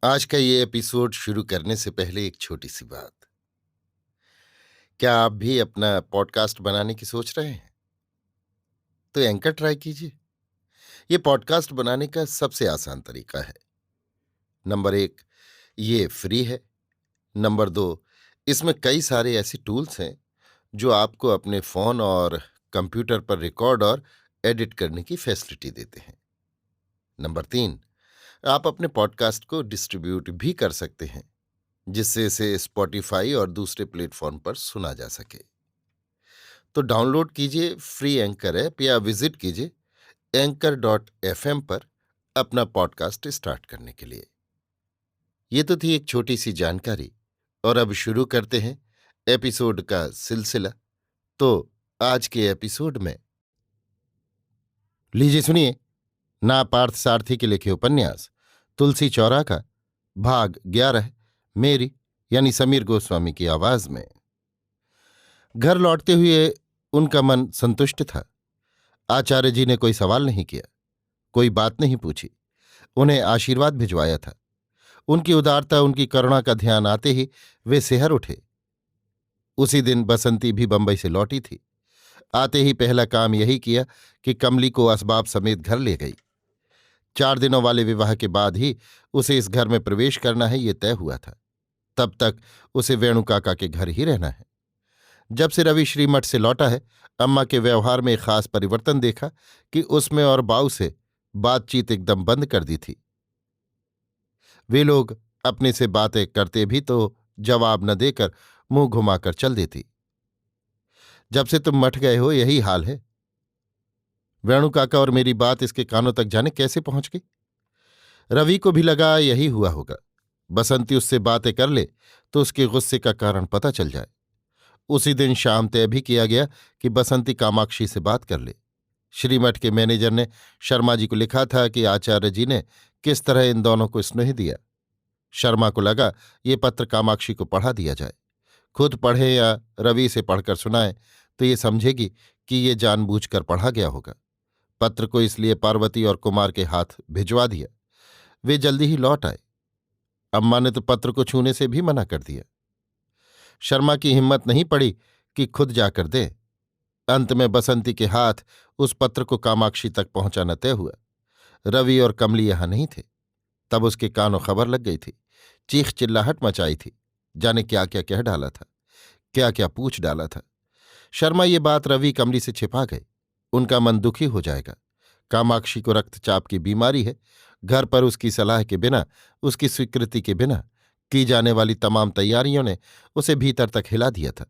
आज का ये एपिसोड शुरू करने से पहले एक छोटी सी बात। क्या आप भी अपना पॉडकास्ट बनाने की सोच रहे हैं? तो एंकर ट्राई कीजिए। ये पॉडकास्ट बनाने का सबसे आसान तरीका है। नंबर 1, ये फ्री है। नंबर 2, इसमें कई सारे ऐसे टूल्स हैं जो आपको अपने फोन और कंप्यूटर पर रिकॉर्ड और एडिट करने की फैसिलिटी देते हैं। नंबर 3, आप अपने पॉडकास्ट को डिस्ट्रीब्यूट भी कर सकते हैं, जिससे इसे स्पॉटिफाई और दूसरे प्लेटफॉर्म पर सुना जा सके। तो डाउनलोड कीजिए फ्री एंकर ऐप या विजिट कीजिए anchor.fm पर अपना पॉडकास्ट स्टार्ट करने के लिए। ये तो थी एक छोटी सी जानकारी, और अब शुरू करते हैं एपिसोड का सिलसिला। तो आज के एपिसोड में लीजिए सुनिए, ना पार्थ सारथी के लिखे उपन्यास तुलसी चौरा का भाग 11, मेरी यानी समीर गोस्वामी की आवाज में। घर लौटते हुए उनका मन संतुष्ट था। आचार्य जी ने कोई सवाल नहीं किया, कोई बात नहीं पूछी, उन्हें आशीर्वाद भिजवाया था। उनकी उदारता, उनकी करुणा का ध्यान आते ही वे सिहर उठे। उसी दिन बसंती भी बंबई से लौटी थी। आते ही पहला काम यही किया कि कमली को असबाब समेत घर ले गई। 4 दिनों वाले विवाह के बाद ही उसे इस घर में प्रवेश करना है, ये तय हुआ था। तब तक उसे वेणु काका के घर ही रहना है। जब से रवि श्रीमठ से लौटा है, अम्मा के व्यवहार में एक खास परिवर्तन देखा कि उसमें और बाऊ से बातचीत एकदम बंद कर दी थी। वे लोग अपने से बातें करते भी तो जवाब न देकर मुंह घुमाकर चल देती। जब से तुम मठ गए हो यही हाल है। वेणु काका और मेरी बात इसके कानों तक जाने कैसे पहुंच गई। रवि को भी लगा यही हुआ होगा। बसंती उससे बातें कर ले तो उसके गुस्से का कारण पता चल जाए। उसी दिन शाम तय भी किया गया कि बसंती कामाक्षी से बात कर ले। श्रीमठ के मैनेजर ने शर्मा जी को लिखा था कि आचार्य जी ने किस तरह इन दोनों को स्नेह दिया। शर्मा को लगा ये पत्र कामाक्षी को पढ़ा दिया जाए। खुद पढ़े या रवि से पढ़कर सुनाए तो ये समझेगी कि ये जानबूझकर पढ़ा गया होगा। पत्र को इसलिए पार्वती और कुमार के हाथ भिजवा दिया। वे जल्दी ही लौट आए। अम्मा ने तो पत्र को छूने से भी मना कर दिया। शर्मा की हिम्मत नहीं पड़ी कि खुद जाकर दे। अंत में बसंती के हाथ उस पत्र को कामाक्षी तक पहुंचाना तय हुआ। रवि और कमली यहां नहीं थे। तब उसके कानों खबर लग गई थी। चीख चिल्लाहट मचाई थी। जाने क्या क्या कह डाला था, क्या क्या पूछ डाला था। शर्मा ये बात रवि कमली से छिपा गए। उनका मन दुखी हो जाएगा। कामाक्षी को रक्तचाप की बीमारी है। घर पर उसकी सलाह के बिना, उसकी स्वीकृति के बिना की जाने वाली तमाम तैयारियों ने उसे भीतर तक हिला दिया था।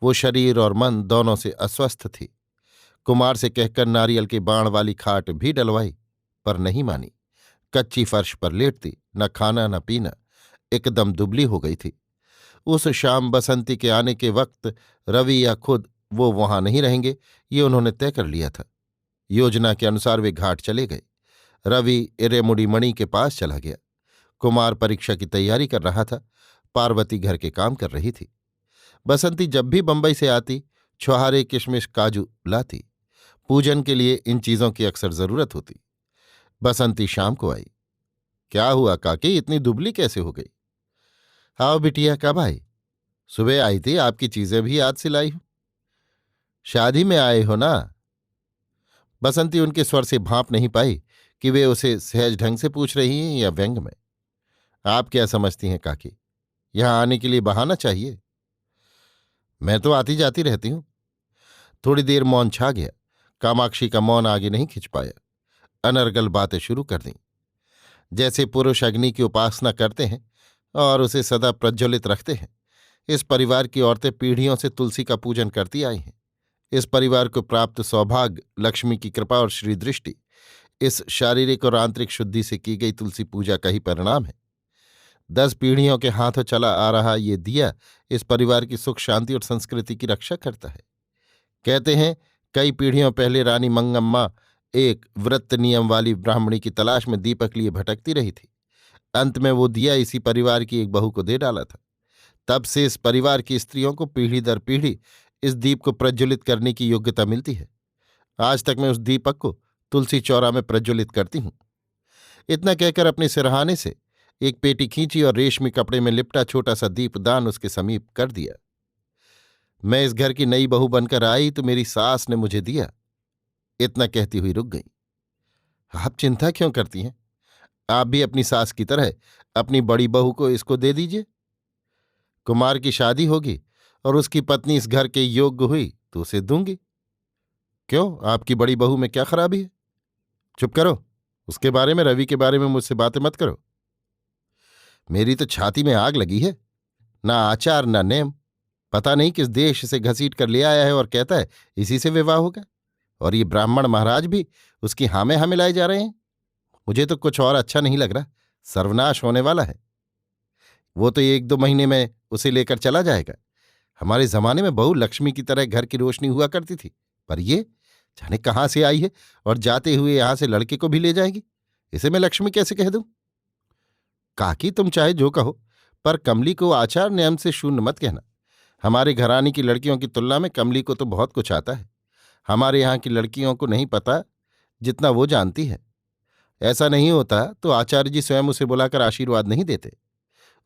वो शरीर और मन दोनों से अस्वस्थ थी। कुमार से कहकर नारियल के बाण वाली खाट भी डलवाई, पर नहीं मानी। कच्ची फर्श पर लेटती, न खाना न पीना, एकदम दुबली हो गई थी। उस शाम बसंती के आने के वक्त रवि या खुद वो वहां नहीं रहेंगे, ये उन्होंने तय कर लिया था। योजना के अनुसार वे घाट चले गए। रवि इरेमुडी मणि के पास चला गया। कुमार परीक्षा की तैयारी कर रहा था। पार्वती घर के काम कर रही थी। बसंती जब भी बंबई से आती, छुहारे किशमिश काजू लाती। पूजन के लिए इन चीजों की अक्सर जरूरत होती। बसंती शाम को आई। क्या हुआ काकी, इतनी दुबली कैसे हो गई? आओ बिटिया, कब आई? सुबह आई थी, आपकी चीजें भी याद से लाई हूं। शादी में आए हो ना? बसंती उनके स्वर से भांप नहीं पाई कि वे उसे सहज ढंग से पूछ रही हैं या व्यंग में। आप क्या समझती हैं काकी, यहां आने के लिए बहाना चाहिए। मैं तो आती जाती रहती हूं। थोड़ी देर मौन छा गया। कामाक्षी का मौन आगे नहीं खिंच पाया। अनर्गल बातें शुरू कर दीं। जैसे पुरुष अग्नि की उपासना करते हैं और उसे सदा प्रज्वलित रखते हैं, इस परिवार की औरतें पीढ़ियों से तुलसी का पूजन करती आई हैं। इस परिवार को प्राप्त सौभाग्य, लक्ष्मी की कृपा और श्री दृष्टि, इस शारीरिक और आंतरिक शुद्धि से की गई तुलसी पूजा का ही परिणाम है। 10 पीढ़ियों के हाथों चला आ रहा ये दिया इस परिवार की सुख शांति और संस्कृति की रक्षा करता है। कहते हैं कई पीढ़ियों पहले रानी मंगम्मा एक व्रत नियम वाली ब्राह्मणी की तलाश में दीपक लिए भटकती रही थी। अंत में वो दिया इसी परिवार की एक बहू को दे डाला था। तब से इस परिवार की स्त्रियों को पीढ़ी दर पीढ़ी इस दीप को प्रज्वलित करने की योग्यता मिलती है। आज तक मैं उस दीपक को तुलसी चौरा में प्रज्वलित करती हूं। इतना कहकर अपने सिरहाने से एक पेटी खींची और रेशमी कपड़े में लिपटा छोटा सा दीपदान उसके समीप कर दिया। मैं इस घर की नई बहू बनकर आई तो मेरी सास ने मुझे दिया, इतना कहती हुई रुक गई। आप चिंता क्यों करती हैं? आप भी अपनी सास की तरह अपनी बड़ी बहू को इसको दे दीजिए। कुमार की शादी होगी और उसकी पत्नी इस घर के योग्य हुई तो उसे दूंगी। क्यों, आपकी बड़ी बहू में क्या खराबी है? चुप करो, उसके बारे में, रवि के बारे में मुझसे बातें मत करो। मेरी तो छाती में आग लगी है। ना आचार ना नेम, पता नहीं किस देश से घसीट कर ले आया है और कहता है इसी से विवाह होगा। और ये ब्राह्मण महाराज भी उसकी हाँ में हाँ मिलाए जा रहे हैं। मुझे तो कुछ और अच्छा नहीं लग रहा, सर्वनाश होने वाला है। वो तो 1-2 महीने में उसे लेकर चला जाएगा। हमारे जमाने में बहू लक्ष्मी की तरह घर की रोशनी हुआ करती थी, पर ये जाने कहाँ से आई है और जाते हुए यहां से लड़के को भी ले जाएगी। इसे मैं लक्ष्मी कैसे कह दूं? काकी, तुम चाहे जो कहो, पर कमली को आचार नियम से शून्य मत कहना। हमारे घराने की लड़कियों की तुलना में कमली को तो बहुत कुछ आता है। हमारे यहाँ की लड़कियों को नहीं पता जितना वो जानती है। ऐसा नहीं होता तो आचार्य जी स्वयं उसे बुलाकर आशीर्वाद नहीं देते।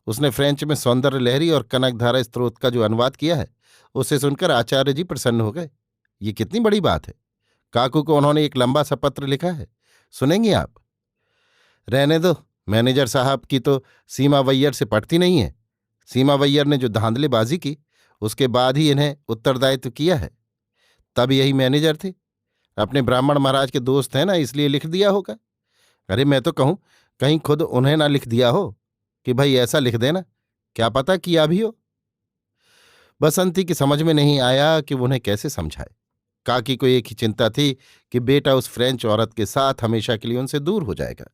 उसने फ्रेंच में सौंदर्य लहरी और कनकधारा स्तोत्र का जो अनुवाद किया है, उसे सुनकर आचार्य जी प्रसन्न हो गए। ये कितनी बड़ी बात है। काकू को उन्होंने एक लंबा सा पत्र लिखा है, सुनेंगी आप? रहने दो, मैनेजर साहब की तो सीमा वैयर से पटती नहीं है। सीमा वैयर ने जो धांधलेबाजी की, उसके बाद ही इन्हें उत्तरदायित्व किया है। तब यही मैनेजर थे। अपने ब्राह्मण महाराज के दोस्त हैं ना, इसलिए लिख दिया होगा। अरे मैं तो कहूं कहीं खुद उन्हें ना लिख दिया हो कि भाई ऐसा लिख देना, क्या पता किया भी हो। बसंती की समझ में नहीं आया कि वो उन्हें कैसे समझाए। काकी को एक ही चिंता थी कि बेटा उस फ्रेंच औरत के साथ हमेशा के लिए उनसे दूर हो जाएगा।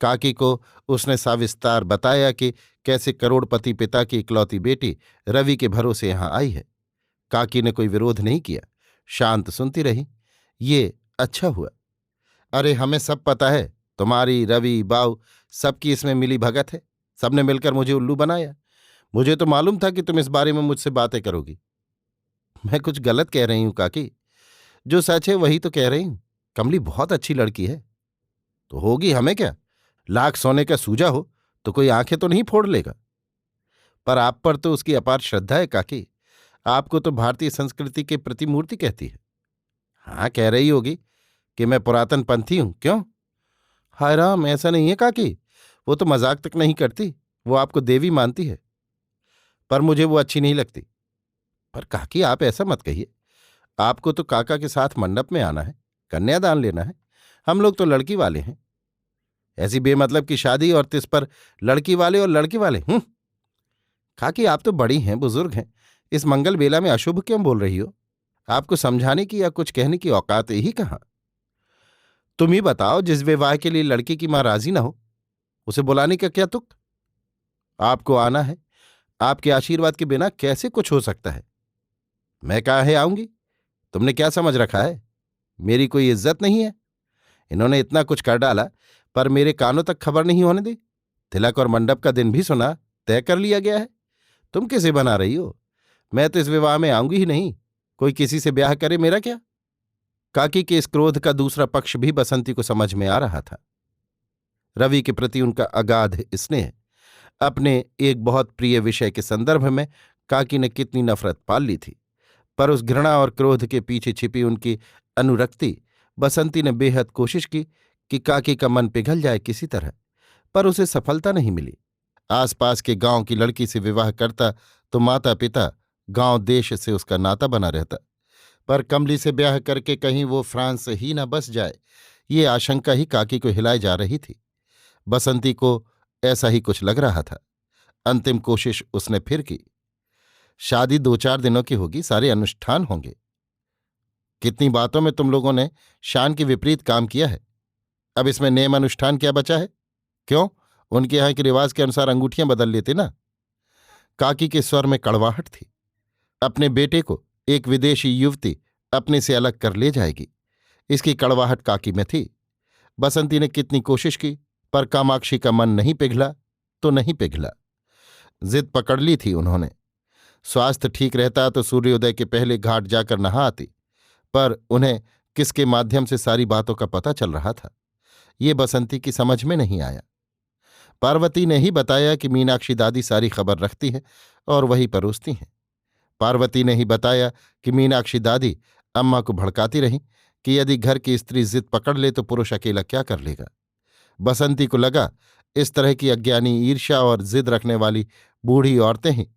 काकी को उसने साविस्तार बताया कि कैसे करोड़पति पिता की इकलौती बेटी रवि के भरोसे यहां आई है। काकी ने कोई विरोध नहीं किया, शांत सुनती रही। ये अच्छा हुआ। अरे हमें सब पता है, तुम्हारी, रवि, बाऊ, सबकी इसमें मिली भगत है। सबने मिलकर मुझे उल्लू बनाया। मुझे तो मालूम था कि तुम इस बारे में मुझसे बातें करोगी। मैं कुछ गलत कह रही हूं काकी? जो सच है वही तो कह रही हूं। कमली बहुत अच्छी लड़की है। तो होगी, हमें क्या? लाख सोने का सूजा हो तो कोई आंखें तो नहीं फोड़ लेगा। पर आप पर तो उसकी अपार श्रद्धा है काकी। आपको तो भारतीय संस्कृति के प्रतिमूर्ति कहती है। हाँ, कह रही होगी कि मैं पुरातन पंथी हूं। क्यों? हाय राम, ऐसा नहीं है काकी। वो तो मजाक तक नहीं करती, वो आपको देवी मानती है। पर मुझे वो अच्छी नहीं लगती। पर काकी, आप ऐसा मत कहिए। आपको तो काका के साथ मंडप में आना है, कन्यादान लेना है। हम लोग तो लड़की वाले हैं। ऐसी बेमतलब की शादी और तिस पर लड़की वाले और लड़के वाले। काकी, आप तो बड़ी हैं, बुजुर्ग हैं। इस मंगल बेला में अशुभ क्यों बोल रही हो? आपको समझाने की या कुछ कहने की औकात ही कहाँ? तुम ही बताओ, जिस विवाह के लिए लड़की की मां राजी ना हो, उसे बुलाने का क्या तुक? आपको आना है। आपके आशीर्वाद के बिना कैसे कुछ हो सकता है? मैं काहे आऊंगी? तुमने क्या समझ रखा है? मेरी कोई इज्जत नहीं है? इन्होंने इतना कुछ कर डाला, पर मेरे कानों तक खबर नहीं होने दी। तिलक और मंडप का दिन भी सुना, तय कर लिया गया है। तुम किसे बना रही हो? मैं तो इस विवाह में आऊंगी ही नहीं। कोई किसी से ब्याह करे, मेरा क्या? काकी के इस क्रोध का दूसरा पक्ष भी बसंती को समझ में आ रहा था। रवि के प्रति उनका अगाध स्नेह, अपने एक बहुत प्रिय विषय के संदर्भ में काकी ने कितनी नफरत पाल ली थी, पर उस घृणा और क्रोध के पीछे छिपी उनकी अनुरक्ति बसंती ने बेहद कोशिश की कि काकी का मन पिघल जाए किसी तरह, पर उसे सफलता नहीं मिली। आसपास के गांव की लड़की से विवाह करता तो माता पिता, गांव देश से उसका नाता बना रहता, पर कमली से ब्याह करके कहीं वो फ्रांस ही न बस जाए, ये आशंका ही काकी को हिलाए जा रही थी। बसंती को ऐसा ही कुछ लग रहा था। अंतिम कोशिश उसने फिर की। शादी 2-4 दिनों की होगी, सारे अनुष्ठान होंगे। कितनी बातों में तुम लोगों ने शान के विपरीत काम किया है। अब इसमें नेम अनुष्ठान क्या बचा है? क्यों, उनके यहाँ के रिवाज के अनुसार अंगूठियां बदल लेते ना। काकी के स्वर में कड़वाहट थी। अपने बेटे को एक विदेशी युवती अपने से अलग कर ले जाएगी, इसकी कड़वाहट काकी में थी। बसंती ने कितनी कोशिश की, पर कामाक्षी का मन नहीं पिघला तो नहीं पिघला। जिद पकड़ ली थी उन्होंने। स्वास्थ्य ठीक रहता तो सूर्योदय के पहले घाट जाकर नहा आती, पर उन्हें किसके माध्यम से सारी बातों का पता चल रहा था, ये बसंती की समझ में नहीं आया। पार्वती ने ही बताया कि मीनाक्षी दादी सारी खबर रखती है और वही परोसती हैं। पार्वती ने ही बताया कि मीनाक्षी दादी अम्मा को भड़काती रहीं कि यदि घर की स्त्री जिद पकड़ ले तो पुरुष अकेला क्या कर लेगा। बसंती को लगा इस तरह की अज्ञानी ईर्ष्या और जिद रखने वाली बूढ़ी औरतें ही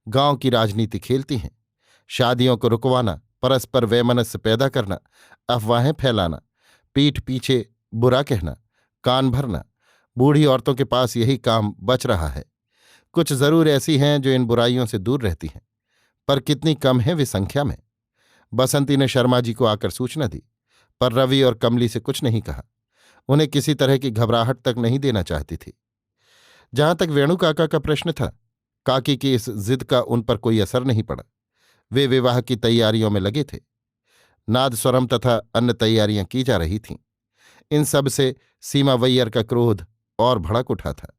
गांव की राजनीति खेलती हैं। शादियों को रुकवाना, परस्पर वैमनस्य पैदा करना, अफवाहें फैलाना, पीठ पीछे बुरा कहना, कान भरना, बूढ़ी औरतों के पास यही काम बच रहा है। कुछ जरूर ऐसी हैं जो इन बुराइयों से दूर रहती हैं, पर कितनी कम है वे संख्या में। बसंती ने शर्मा जी को आकर सूचना दी, पर रवि और कमली से कुछ नहीं कहा। उन्हें किसी तरह की घबराहट तक नहीं देना चाहती थी। जहां तक वेणु काका का प्रश्न था, काकी की इस जिद का उन पर कोई असर नहीं पड़ा। वे विवाह की तैयारियों में लगे थे। नादस्वरम तथा अन्य तैयारियां की जा रही थीं। इन सब से सीमावैयर का क्रोध और भड़क उठा था।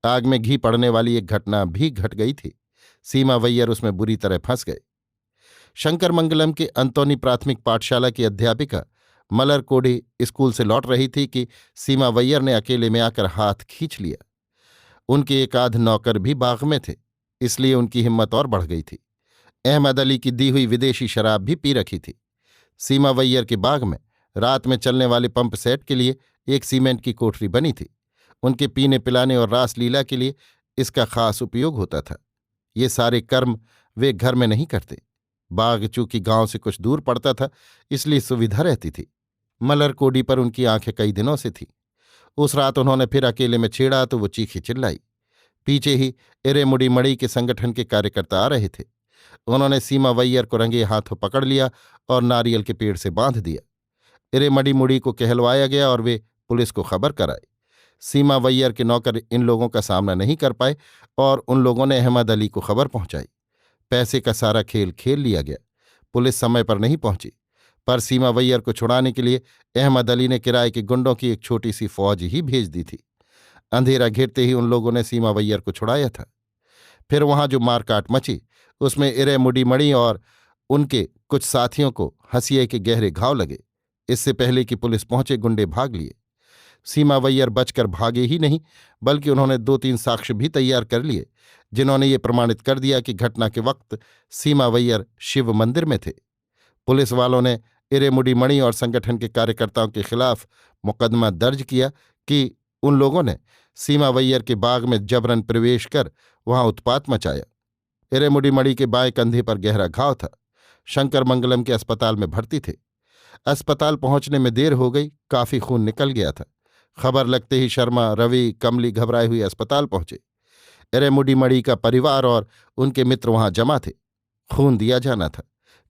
आग में घी पड़ने वाली एक घटना भी घट गई थी। सीमावैयर उसमें बुरी तरह फंस गए। शंकरमंगलम के अंतोनी प्राथमिक पाठशाला की अध्यापिका मलर कोढ़ी स्कूल से लौट रही थी कि सीमावैयर ने अकेले में आकर हाथ खींच लिया। उनके एक आध नौकर भी बाग में थे, इसलिए उनकी हिम्मत और बढ़ गई थी। अहमद अली की दी हुई विदेशी शराब भी पी रखी थी। सीमावैयर के बाग में रात में चलने वाले पंप सेट के लिए एक सीमेंट की कोठरी बनी थी। उनके पीने पिलाने और रासलीला के लिए इसका खास उपयोग होता था। ये सारे कर्म वे घर में नहीं करते। बाग चूंकि गांव से कुछ दूर पड़ता था, इसलिए सुविधा रहती थी। मलर कोडी पर उनकी आंखें कई दिनों से थी। उस रात उन्होंने फिर अकेले में छेड़ा तो वो चीखी चिल्लाई। पीछे ही इरेमुडी मड़ी के संगठन के कार्यकर्ता आ रहे थे। उन्होंने सीमावैयर को रंगे हाथों पकड़ लिया और नारियल के पेड़ से बांध दिया। इरेमडी मुड़ी को कहलवाया गया और वे पुलिस को खबर कराए। सीमावैयर के नौकर इन लोगों का सामना नहीं कर पाए और उन लोगों ने अहमद अली को खबर पहुंचाई। पैसे का सारा खेल खेल लिया गया। पुलिस समय पर नहीं पहुंची, पर सीमावैयर को छुड़ाने के लिए अहमद अली ने किराए के गुंडों की एक छोटी सी फौज ही भेज दी थी। अंधेरा घिरते ही उन लोगों ने सीमावैयर को छुड़ाया था। फिर वहां जो मारकाट मची, उसमें इरेमुडी मणि और उनके कुछ साथियों को हंसिए के गहरे घाव लगे। इससे पहले कि पुलिस पहुंचे, गुंडे भाग लिए। सीमावैयर बचकर भागे ही नहीं, बल्कि उन्होंने 2-3 साक्ष्य भी तैयार कर लिए, जिन्होंने ये प्रमाणित कर दिया कि घटना के वक्त सीमावैयर शिव मंदिर में थे। पुलिस वालों ने इरेमुडी मणि और संगठन के कार्यकर्ताओं के खिलाफ मुकदमा दर्ज किया कि उन लोगों ने सीमावैयर के बाग में जबरन प्रवेश कर वहां उत्पात मचाया। इरेमुडी मणि के बाएं कंधे पर गहरा घाव था। शंकरमंगलम के अस्पताल में भर्ती थे। अस्पताल पहुंचने में देर हो गई, काफी खून निकल गया था। खबर लगते ही शर्मा, रवि, कमली घबराए हुए अस्पताल पहुंचे। इरेमुडी मणि का परिवार और उनके मित्र वहां जमा थे। खून दिया जाना था।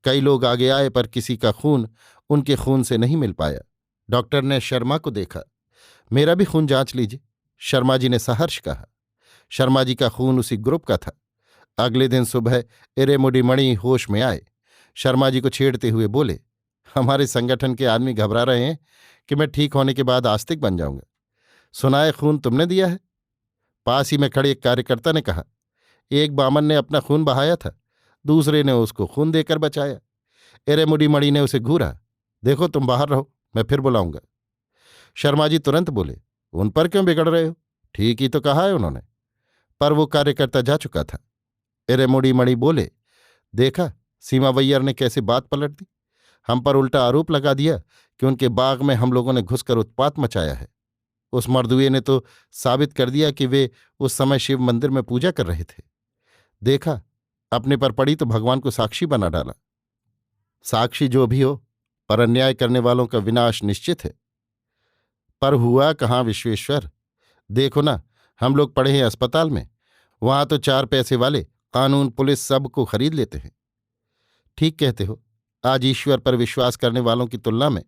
कई लोग आगे आए, पर किसी का खून उनके खून से नहीं मिल पाया। डॉक्टर ने शर्मा को देखा। मेरा भी खून जांच लीजिए, शर्मा जी ने सहर्ष कहा। शर्मा जी का खून उसी ग्रुप का था। अगले दिन सुबह इरेमुडी मणि होश में आए। शर्मा जी को छेड़ते हुए बोले, हमारे संगठन के आदमी घबरा रहे हैं कि मैं ठीक होने के बाद आस्तिक बन जाऊंगा। सुना है खून तुमने दिया है? पास ही में खड़े एक कार्यकर्ता ने कहा। एक बामन ने अपना खून बहाया था, दूसरे ने उसको खून देकर बचाया। इरेमुडी मणि ने उसे घूरा। देखो, तुम बाहर रहो, मैं फिर बुलाऊंगा। शर्मा जी तुरंत बोले, उन पर क्यों बिगड़ रहे हो? ठीक ही तो कहा है उन्होंने। पर वो कार्यकर्ता जा चुका था। इरेमुडी मणि बोले, देखा सीमावैयर ने कैसे बात पलट दी। हम पर उल्टा आरोप लगा दिया कि उनके बाग में हम लोगों ने घुसकर उत्पात मचाया है। उस मर्दुए ने तो साबित कर दिया कि वे उस समय शिव मंदिर में पूजा कर रहे थे। देखा, अपने पर पड़ी तो भगवान को साक्षी बना डाला। साक्षी जो भी हो, पर अन्याय करने वालों का विनाश निश्चित है। पर हुआ कहाँ विश्वेश्वर? देखो ना, हम लोग पड़े हैं अस्पताल में, वहां तो 4 पैसे वाले कानून पुलिस सबको खरीद लेते हैं। ठीक कहते हो। आज ईश्वर पर विश्वास करने वालों की तुलना में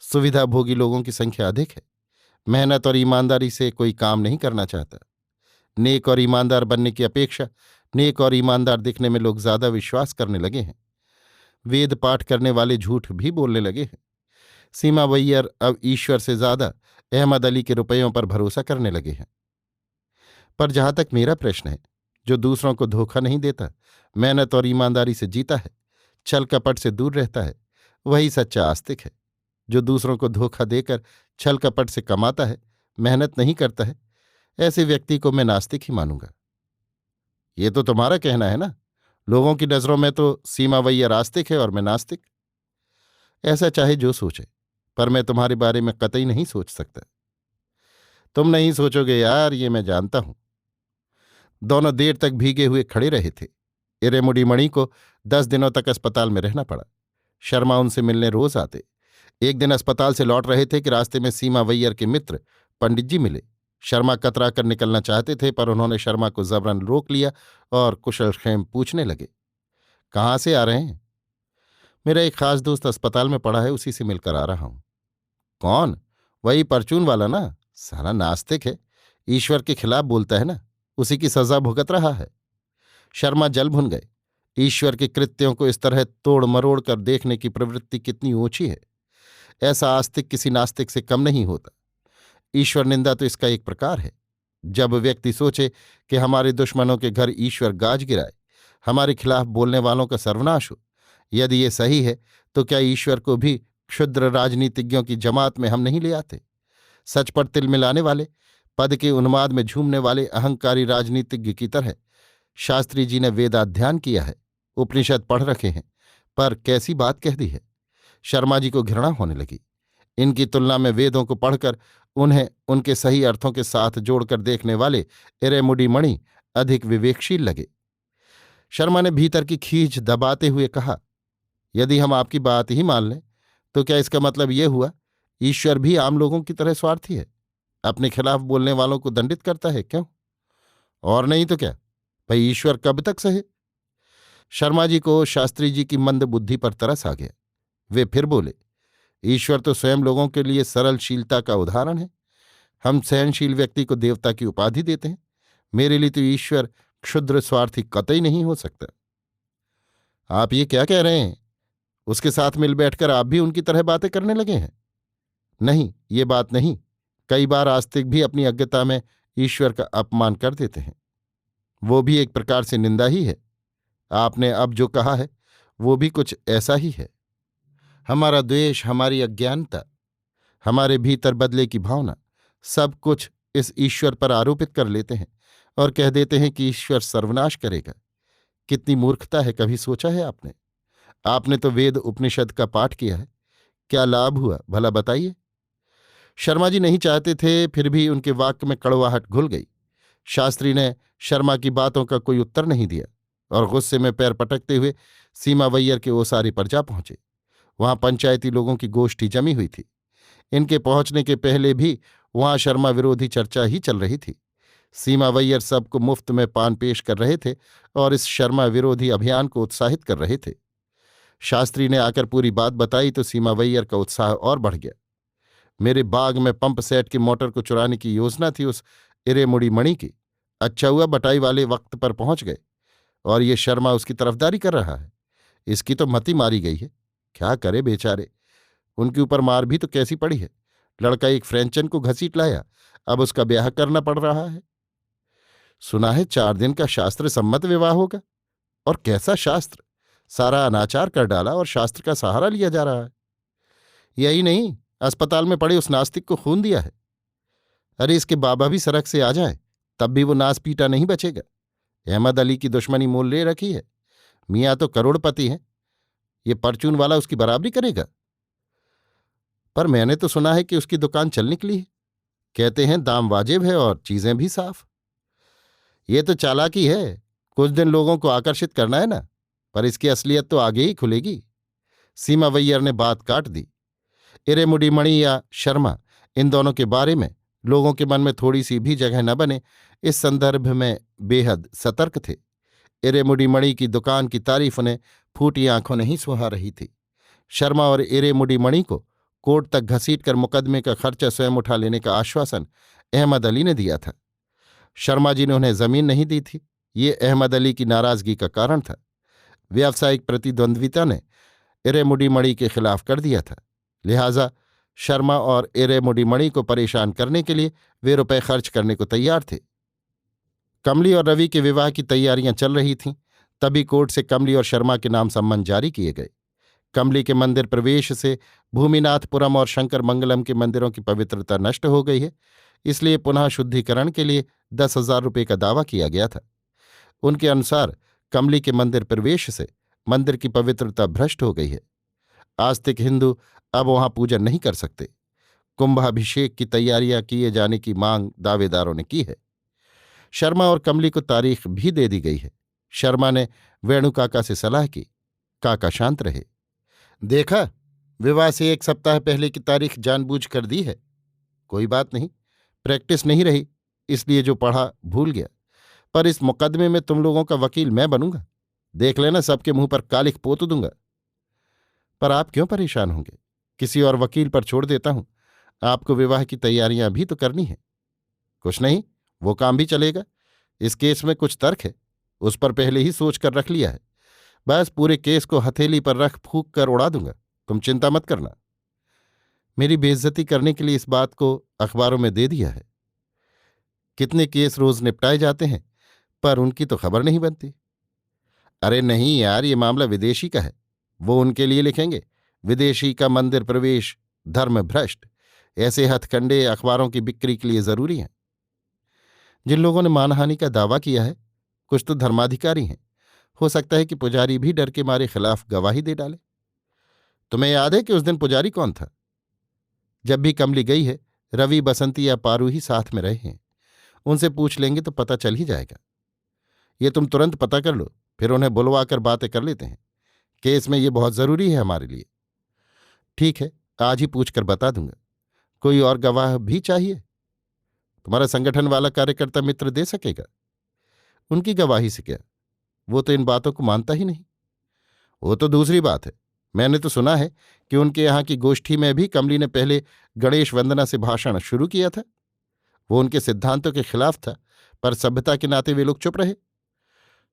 सुविधाभोगी लोगों की संख्या अधिक है। मेहनत और ईमानदारी से कोई काम नहीं करना चाहता। नेक और ईमानदार बनने की अपेक्षा नेक और ईमानदार दिखने में लोग ज्यादा विश्वास करने लगे हैं। वेद पाठ करने वाले झूठ भी बोलने लगे हैं। सीमावैयर अब ईश्वर से ज्यादा अहमद अली के रुपयों पर भरोसा करने लगे हैं। पर जहां तक मेरा प्रश्न है, जो दूसरों को धोखा नहीं देता, मेहनत और ईमानदारी से जीता है, छल कपट से दूर रहता है, वही सच्चा आस्तिक है। जो दूसरों को धोखा देकर छल कपट से कमाता है, मेहनत नहीं करता है, ऐसे व्यक्ति को मैं नास्तिक ही मानूंगा। ये तो तुम्हारा कहना है ना। लोगों की नजरों में तो सीमावैया आस्तिक है और मैं नास्तिक। ऐसा चाहे जो सोचे, पर मैं तुम्हारे बारे में कतई नहीं सोच सकता। तुम नहीं सोचोगे यार, ये मैं जानता हूं। दोनों देर तक भीगे हुए खड़े रहे थे। इरेमुडी मणि को 10 दिनों तक अस्पताल में रहना पड़ा। शर्मा उनसे मिलने रोज आते। एक दिन अस्पताल से लौट रहे थे कि रास्ते में सीमावैयर के मित्र पंडित जी मिले। शर्मा कतरा कर निकलना चाहते थे, पर उन्होंने शर्मा को जबरन रोक लिया और कुशलक्षेम पूछने लगे। कहाँ से आ रहे हैं? मेरा एक खास दोस्त अस्पताल में पड़ा है, उसी से मिलकर आ रहा हूं। कौन? वही परचून वाला ना। सारा नास्तिक है, ईश्वर के खिलाफ बोलता है ना, उसी की सजा भुगत रहा है। शर्मा जल भुन गए। ईश्वर के कृत्यों को इस तरह तोड़ मरोड़ कर देखने की प्रवृत्ति कितनी ऊंची है। ऐसा आस्तिक किसी नास्तिक से कम नहीं होता। ईश्वर निंदा तो इसका एक प्रकार है। जब व्यक्ति सोचे कि हमारे दुश्मनों के घर ईश्वर गाज गिराए, हमारे खिलाफ बोलने वालों का सर्वनाश हो, यदि ये सही है तो क्या ईश्वर को भी क्षुद्र राजनीतिज्ञों की जमात में हम नहीं ले आते? सच पर तिल मिलाने वाले, पद के उन्माद में झूमने वाले अहंकारी राजनीतिज्ञ की तरह शास्त्री जी ने वेदाध्ययन किया है, उपनिषद पढ़ रखे हैं, पर कैसी बात कह दी है। शर्मा जी को घृणा होने लगी। इनकी तुलना में वेदों को पढ़कर उन्हें उनके सही अर्थों के साथ जोड़कर देखने वाले इरेमुडी मणि अधिक विवेकशील लगे। शर्मा ने भीतर की खींच दबाते हुए कहा, यदि हम आपकी बात ही मान लें तो क्या इसका मतलब ये हुआ ईश्वर भी आम लोगों की तरह स्वार्थी है, अपने खिलाफ बोलने वालों को दंडित करता है? क्यों? और नहीं तो क्या भाई, ईश्वर कब तक सहे? शर्मा जी को शास्त्री जी की मंद बुद्धि पर तरस आ गया। वे फिर बोले, ईश्वर तो स्वयं लोगों के लिए सरलशीलता का उदाहरण है। हम सहनशील व्यक्ति को देवता की उपाधि देते हैं। मेरे लिए तो ईश्वर क्षुद्र स्वार्थी कतई नहीं हो सकता। आप ये क्या कह रहे हैं? उसके साथ मिल बैठकर आप भी उनकी तरह बातें करने लगे हैं? नहीं, ये बात नहीं। कई बार आस्तिक भी अपनी अज्ञता में ईश्वर का अपमान कर देते हैं। वो भी एक प्रकार से निंदा ही है। आपने अब जो कहा है वो भी कुछ ऐसा ही है। हमारा द्वेष, हमारी अज्ञानता, हमारे भीतर बदले की भावना, सब कुछ इस ईश्वर पर आरोपित कर लेते हैं और कह देते हैं कि ईश्वर सर्वनाश करेगा। कितनी मूर्खता है, कभी सोचा है आपने? आपने तो वेद उपनिषद का पाठ किया है, क्या लाभ हुआ भला बताइए? शर्मा जी नहीं चाहते थे, फिर भी उनके वाक्य में कड़वाहट घुल गई। शास्त्री ने शर्मा की बातों का कोई उत्तर नहीं दिया और गुस्से में पैर पटकते हुए सीमावैयर के ओसारी पर जा पहुंचे। वहां पंचायती लोगों की गोष्ठी जमी हुई थी। इनके पहुंचने के पहले भी वहां शर्मा विरोधी चर्चा ही चल रही थी। सीमावैयर सबको मुफ्त में पान पेश कर रहे थे और इस शर्मा विरोधी अभियान को उत्साहित कर रहे थे। शास्त्री ने आकर पूरी बात बताई तो सीमावैयर का उत्साह और बढ़ गया। मेरे बाग में पंप सेट की मोटर को चुराने की योजना थी उस इरेमुडी मणि की। अच्छा हुआ बटाई वाले वक्त पर पहुंच गए और ये शर्मा उसकी तरफदारी कर रहा है। इसकी तो मति मारी गई है। क्या करे बेचारे, उनके ऊपर मार भी तो कैसी पड़ी है। लड़का एक फ्रेंचन को घसीट लाया, अब उसका ब्याह करना पड़ रहा है। सुना है 4 दिन का शास्त्र सम्मत विवाह होगा। और कैसा शास्त्र! सारा अनाचार कर डाला और शास्त्र का सहारा लिया जा रहा है। यही नहीं, अस्पताल में पड़े उस नास्तिक को खून दिया है। अरे इसके बाबा भी सड़क से आ जाए तब भी वो नास पीटा नहीं बचेगा। अहमद अली की दुश्मनी मोल ले रखी है। मियाँ तो करोड़पति हैं, ये परचून वाला उसकी बराबरी करेगा? पर मैंने तो सुना है कि उसकी दुकान चल निकली है। कहते हैं दाम वाजिब है और चीजें भी साफ। ये तो चालाकी है, कुछ दिन लोगों को आकर्षित करना है ना, पर इसकी असलियत तो आगे ही खुलेगी। सीमावैयर ने बात काट दी। इरेमुडी मणि या शर्मा, इन दोनों के बारे में लोगों के मन में थोड़ी सी भी जगह न बने, इस संदर्भ में बेहद सतर्क थे। इरेमुडी मणि की दुकान की तारीफ उन्हें फूटी आंखों नहीं सुहा रही थी। शर्मा और इरेमुडी मणि को कोर्ट तक घसीटकर मुकदमे का खर्चा स्वयं उठा लेने का आश्वासन अहमद अली ने दिया था। शर्मा जी ने उन्हें जमीन नहीं दी थी, ये अहमद अली की नाराजगी का कारण था। व्यावसायिक प्रतिद्वंद्विता ने इरेमुडी मणि के खिलाफ कर दिया था, लिहाजा शर्मा और इरेमुडी मणि को परेशान करने के लिए वे रुपए खर्च करने को तैयार थे। कमली और रवि के विवाह की तैयारियां चल रही थीं, तभी कोर्ट से कमली और शर्मा के नाम सम्मन जारी किए गए। कमली के मंदिर प्रवेश से भूमिनाथपुरम और शंकर मंगलम के मंदिरों की पवित्रता नष्ट हो गई है, इसलिए पुनः शुद्धिकरण के लिए 10,000 रुपये का दावा किया गया था। उनके अनुसार कमली के मंदिर प्रवेश से मंदिर की पवित्रता भ्रष्ट हो गई है। आस्तिक हिंदू अब वहां पूजन नहीं कर सकते। कुंभाभिषेक की तैयारियां किए जाने की मांग दावेदारों ने की है। शर्मा और कमली को तारीख भी दे दी गई है। शर्मा ने वेणु काका से सलाह की। काका शांत रहे। देखा, विवाह से 1 सप्ताह पहले की तारीख जानबूझ कर दी है। कोई बात नहीं, प्रैक्टिस नहीं रही, इसलिए जो पढ़ा भूल गया। पर इस मुकदमे में तुम लोगों का वकील मैं बनूंगा। देख लेना, सबके मुंह पर कालिख पोत दूंगा। पर आप क्यों परेशान होंगे? किसी और वकील पर छोड़ देता हूं। आपको विवाह की तैयारियां भी तो करनी है। कुछ नहीं, वो काम भी चलेगा। इस केस में कुछ तर्क है, उस पर पहले ही सोच कर रख लिया है। बस पूरे केस को हथेली पर रख फूंक कर उड़ा दूंगा। तुम चिंता मत करना। मेरी बेइज्जती करने के लिए इस बात को अखबारों में दे दिया है। कितने केस रोज निपटाए जाते हैं, पर उनकी तो खबर नहीं बनती। अरे नहीं यार, ये मामला विदेशी का है। वो उनके लिए लिखेंगे, विदेशी का मंदिर प्रवेश धर्म भ्रष्ट। ऐसे हथकंडे अखबारों की बिक्री के लिए जरूरी हैं। जिन लोगों ने मानहानि का दावा किया है, कुछ तो धर्माधिकारी हैं। हो सकता है कि पुजारी भी डर के मारे खिलाफ गवाही दे डाले। तुम्हें याद है कि उस दिन पुजारी कौन था? जब भी कमली गई है, रवि, बसंती या पारू ही साथ में रहे हैं। उनसे पूछ लेंगे तो पता चल ही जाएगा। ये तुम तुरंत पता कर लो, फिर उन्हें बुलवा कर बातें कर लेते हैं। केस में ये बहुत जरूरी है हमारे लिए। ठीक है, आज ही पूछकर बता दूंगा। कोई और गवाह भी चाहिए? तुम्हारा संगठन वाला कार्यकर्ता मित्र दे सकेगा? उनकी गवाही से क्या, वो तो इन बातों को मानता ही नहीं। वो तो दूसरी बात है। मैंने तो सुना है कि उनके यहाँ की गोष्ठी में भी कमली ने पहले गणेश वंदना से भाषण शुरू किया था। वो उनके सिद्धांतों के खिलाफ था, पर सभ्यता के नाते वे लोग चुप रहे।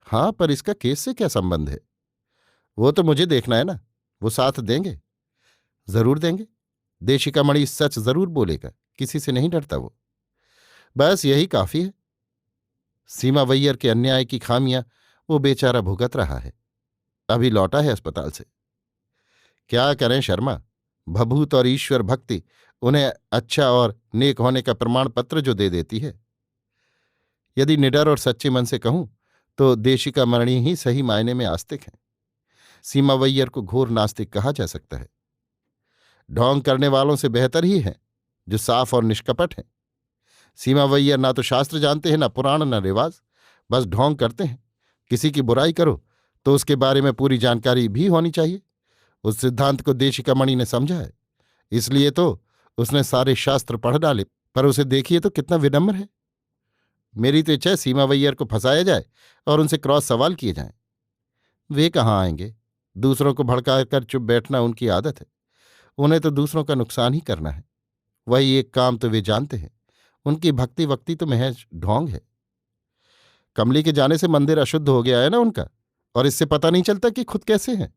हाँ, पर इसका केस से क्या संबंध है? वो तो मुझे देखना है ना। वो साथ देंगे? जरूर देंगे। देशिका मणि सच जरूर बोलेगा, किसी से नहीं डरता वो। बस यही काफी है। सीमावैयर के अन्याय की खामियां वो बेचारा भुगत रहा है। अभी लौटा है अस्पताल से। क्या करें शर्मा, भभूत और ईश्वर भक्ति उन्हें अच्छा और नेक होने का प्रमाण पत्र जो दे देती है। यदि निडर और सच्चे मन से कहूं तो देशिका मणि ही सही मायने में आस्तिक हैं। सीमावैयर को घोर नास्तिक कहा जा सकता है। ढोंग करने वालों से बेहतर ही हैं जो साफ और निष्कपट हैं। सीमावैयर ना तो शास्त्र जानते हैं, ना पुराण, ना रिवाज। बस ढोंग करते हैं। किसी की बुराई करो तो उसके बारे में पूरी जानकारी भी होनी चाहिए। उस सिद्धांत को देशिका मणि ने समझा है, इसलिए तो उसने सारे शास्त्र पढ़ डाले। पर उसे देखिए तो कितना विनम्र है। मेरी तो इच्छा है सीमावैयर को फंसाया जाए और उनसे क्रॉस सवाल किए जाएं। वे कहाँ आएंगे? दूसरों को भड़का कर चुप बैठना उनकी आदत है। उन्हें तो दूसरों का नुकसान ही करना है। वही एक काम तो वे जानते हैं। उनकी भक्ति वक्ति तो महज ढोंग है। कमली के जाने से मंदिर अशुद्ध हो गया है ना उनका, और इससे पता नहीं चलता कि खुद कैसे हैं।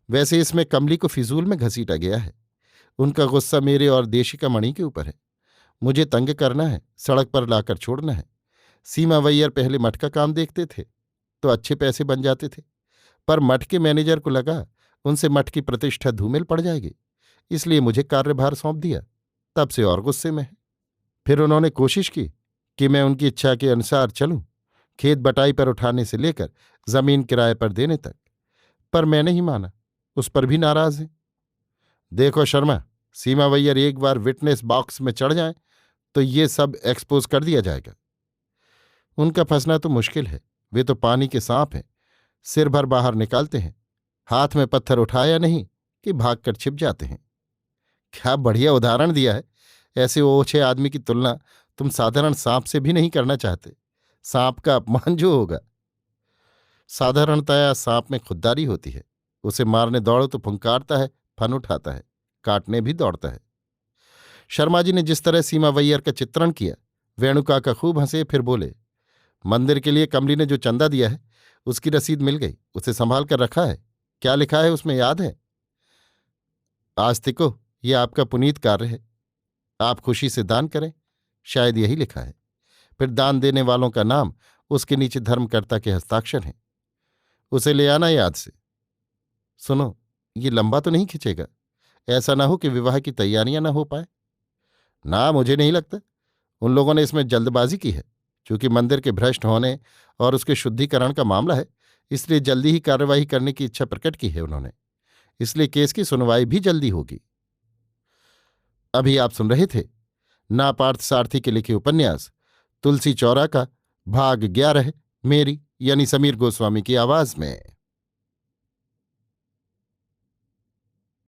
वैसे इसमें कमली को फिजूल में घसीटा गया है। उनका गुस्सा मेरे और देशिका मणि के ऊपर है। मुझे तंग करना है, सड़क पर लाकर छोड़ना है। सीमावैयर पहले मठ का काम देखते थे तो अच्छे पैसे बन जाते थे, पर मठ के मैनेजर को लगा उनसे मठ की प्रतिष्ठा धूमिल पड़ जाएगी, इसलिए मुझे कार्यभार सौंप दिया। तब से और गुस्से में है। फिर उन्होंने कोशिश की कि मैं उनकी इच्छा के अनुसार चलूं, खेत बटाई पर उठाने से लेकर जमीन किराए पर देने तक, पर मैंने ही माना। उस पर भी नाराज हैं। देखो शर्मा, सीमावैयर एक बार विटनेस बॉक्स में चढ़ जाएं तो ये सब एक्सपोज कर दिया जाएगा। उनका फंसना तो मुश्किल है। वे तो पानी के सांप हैं, सिर भर बाहर निकालते हैं। हाथ में पत्थर उठाया नहीं कि भागकर छिप जाते हैं। क्या बढ़िया उदाहरण दिया है। ऐसे ओछे आदमी की तुलना तुम साधारण सांप से भी नहीं करना चाहते। सांप का अपमान जो होगा। साधारणतया सांप में खुददारी होती है। उसे मारने दौड़ो तो फुंकारता है, फन उठाता है, काटने भी दौड़ता है। शर्मा जी ने जिस तरह सीमावैयर का चित्रण किया, वेणुकाका खूब हंसे। फिर बोले, मंदिर के लिए कमली ने जो चंदा दिया है उसकी रसीद मिल गई। उसे संभाल कर रखा है। क्या लिखा है उसमें याद है? आस्तिको, ये आपका पुनीत कार्य है। आप खुशी से दान करें, शायद यही लिखा है। फिर दान देने वालों का नाम, उसके नीचे धर्मकर्ता के हस्ताक्षर हैं। उसे ले आना याद से। सुनो, ये लंबा तो नहीं खिंचेगा? ऐसा ना हो कि विवाह की तैयारियां ना हो पाए। ना, मुझे नहीं लगता। उन लोगों ने इसमें जल्दबाजी की है। चूंकि मंदिर के भ्रष्ट होने और उसके शुद्धिकरण का मामला है, इसलिए जल्दी ही कार्यवाही करने की इच्छा प्रकट की है उन्होंने। इसलिए केस की सुनवाई भी जल्दी होगी। अभी आप सुन रहे थे नापार्थ सारथी के लिखे उपन्यास तुलसी चौरा का भाग 11, मेरी यानी समीर गोस्वामी की आवाज में।